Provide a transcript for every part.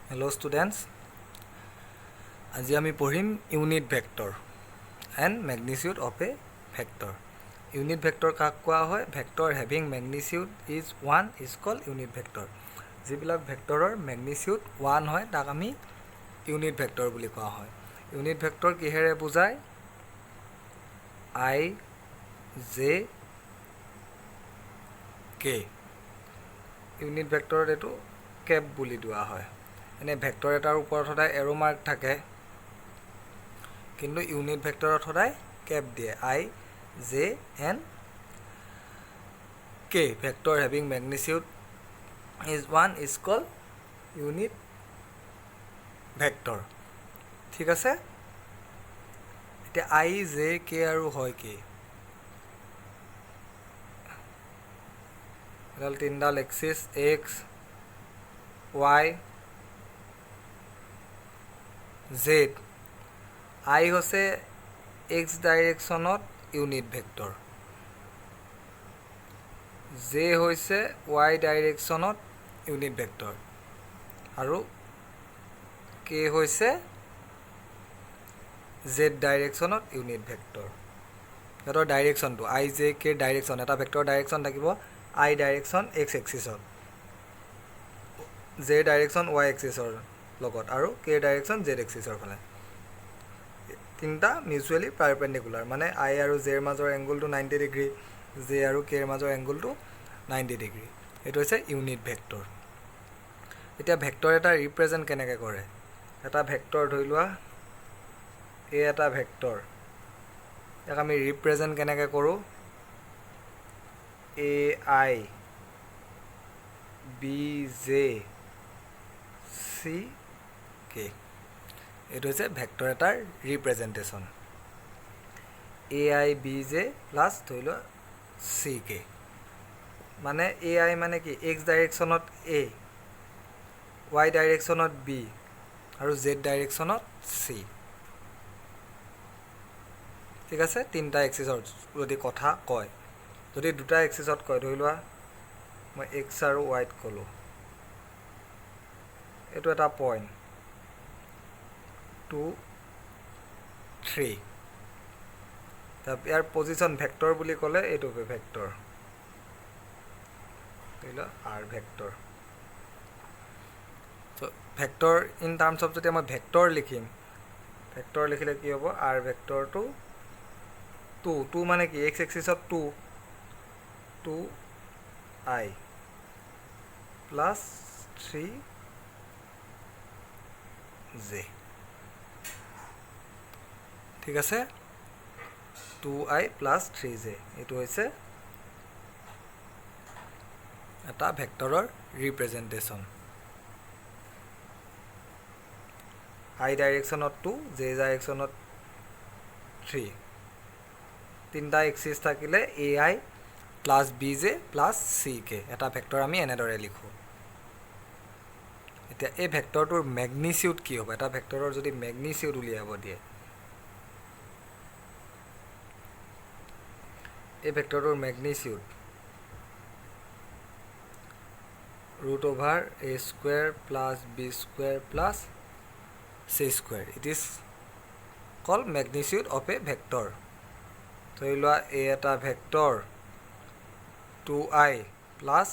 Hello students, আজি আমি পঢ়িম unit vector and magnitude of a vector. Unit vector কাক কোৱা হয়? Vector having magnitude is 1 is called unit vector. যিবিলাক ভেক্টৰৰ magnitude 1 হয় তাক আমি unit vector বুলি কোৱা হয়. Unit vector কিহেৰে বুজায়? I, J, K. Unit vector এটো কেপ বুলি দিয়া হয়. এনে ভেক্টৰ এটাৰ ওপৰত সদায় এৰো মাৰ্ক থাকে, কিন্তু ইউনিট ভেক্টৰত সদায় কেপ দিয়ে I, J, and K. Vector having magnitude is 1 is called unit vector. ঠিক আছে? এতিয়া I, J, K আৰু হয় কি? এডাল তিনডাল axis X, Y, Z. I হৈছে X ডাইৰেকশ্যনত ইউনিট ভেক্টৰ, J হৈছে Y ডাইৰেকশ্যনত ইউনিট ভেক্টৰ, আৰু K হৈছে Z ডাইৰেকশ্যনত ইউনিট ভেক্টৰ. সিহঁতৰ ডাইৰেকশ্যনটো I, J, K ডাইৰেকশ্যন, এটা ভেক্টৰ ডাইৰেকশ্যন থাকিব I ডাইৰেকশ্যন X এক্সিছত, J ডাইৰেকশ্যন Y এক্সিছৰ লগত, আৰু K ডাইৰেকশ্যন Z এক্সিছৰ ফালে. তিনিটা মিউচুৱেলি পাৰপেণ্ডিকুলাৰ, মানে I আৰু J ৰ মাজৰ এংগলটো 90 ডিগ্ৰী, J আৰু K ৰ মাজৰ এংগলটো 90 ডিগ্ৰী. এইটো হৈছে ইউনিট ভেক্টৰ. এতিয়া ভেক্টৰ এটা ৰিপ্ৰেজেণ্ট কেনেকৈ কৰে? এটা ভেক্টৰ ধৰি লোৱা, এই এটা ভেক্টৰ, ইয়াক আমি ৰিপ্ৰেজেণ্ট কেনেকৈ কৰোঁ? AI, BJ, CK. এইটো হৈছে ভেক্টৰ এটাৰ ৰিপ্ৰেজেণ্টেশ্যন. AI, BJ প্লাছ ধৰি লোৱা CK. মানে AI মানে কি? X ডাইৰেকশ্যনত A, Y ডাইৰেকশ্যনত B, আৰু Z ডাইৰেকশ্যনত C. ঠিক আছে? তিনিটা এক্সিছৰ যদি কথা কয়, যদি দুটা এক্সিছত কয়, ধৰি লোৱা মই X আৰু Yত ক'লোঁ, এইটো এটা পইণ্ট 2, 3. ইয়াৰ পজিশ্যন ভেক্টৰ বুলি ক'লে এইটো ভেক্টৰ, ধৰি লোৱা R vector. So' vector in terms of যেতিয়া মই ভেক্টৰ লিখিম, ভেক্টৰ লিখিলে কি হ'ব? R ভেক্টৰটো 2 মানে কি? X এক্সিছত 2I plus 3J. ঠিক আছে? 2I plus 3J. এইটো হৈছে এটা ভেক্টৰৰ ৰিপ্ৰেজেণ্টেশ্যন. I ডাইৰেকশ্যনত 2, J ডাইৰেকশ্যনত 3. তিনিটা এক্সিছ থাকিলে AI plus BJ plus CK. এটা ভেক্টৰ আমি এনেদৰে লিখোঁ. এতিয়া এই ভেক্টৰটোৰ মেগনিচিউড কি হ'ব? এটা ভেক্টৰৰ যদি মেগনিচিউড উলিয়াব দিয়ে, এই ভেক্টৰটোৰ magnitude √A² plus B² plus C². It is call magnitude of a vector. ধৰি লোৱা এই এটা vector 2I plus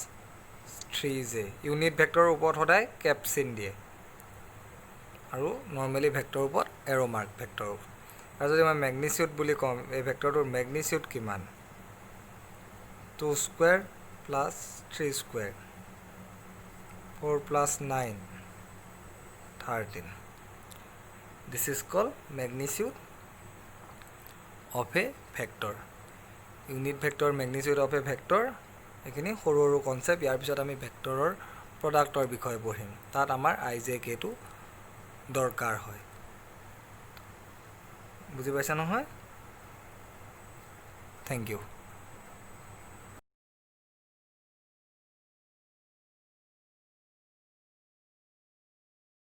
3J. Unit ভেক্টৰৰ ওপৰত সদায় কেপ চিন দিয়ে, আৰু নৰ্মেলি ভেক্টৰৰ ওপৰত এৰো মাৰ্ক ভেক্টৰ. আৰু যদি মই মেগনিচিউড বুলি কওঁ, এই ভেক্টৰটোৰ মেগনিচিউড কিমান? 2² plus 3², 4 plus 9, 13. This is called magnitude of a vector. Unit vector, magnitude of a vector. এইখিনি সৰু সৰু কনচেপ্ট. ইয়াৰ পিছত আমি ভেক্টৰৰ প্ৰডাক্টৰ বিষয়ে পঢ়িম. তাত আমাৰ I, J, K টো দৰকাৰ হয়. বুজি পাইছা নহয়? Thank U.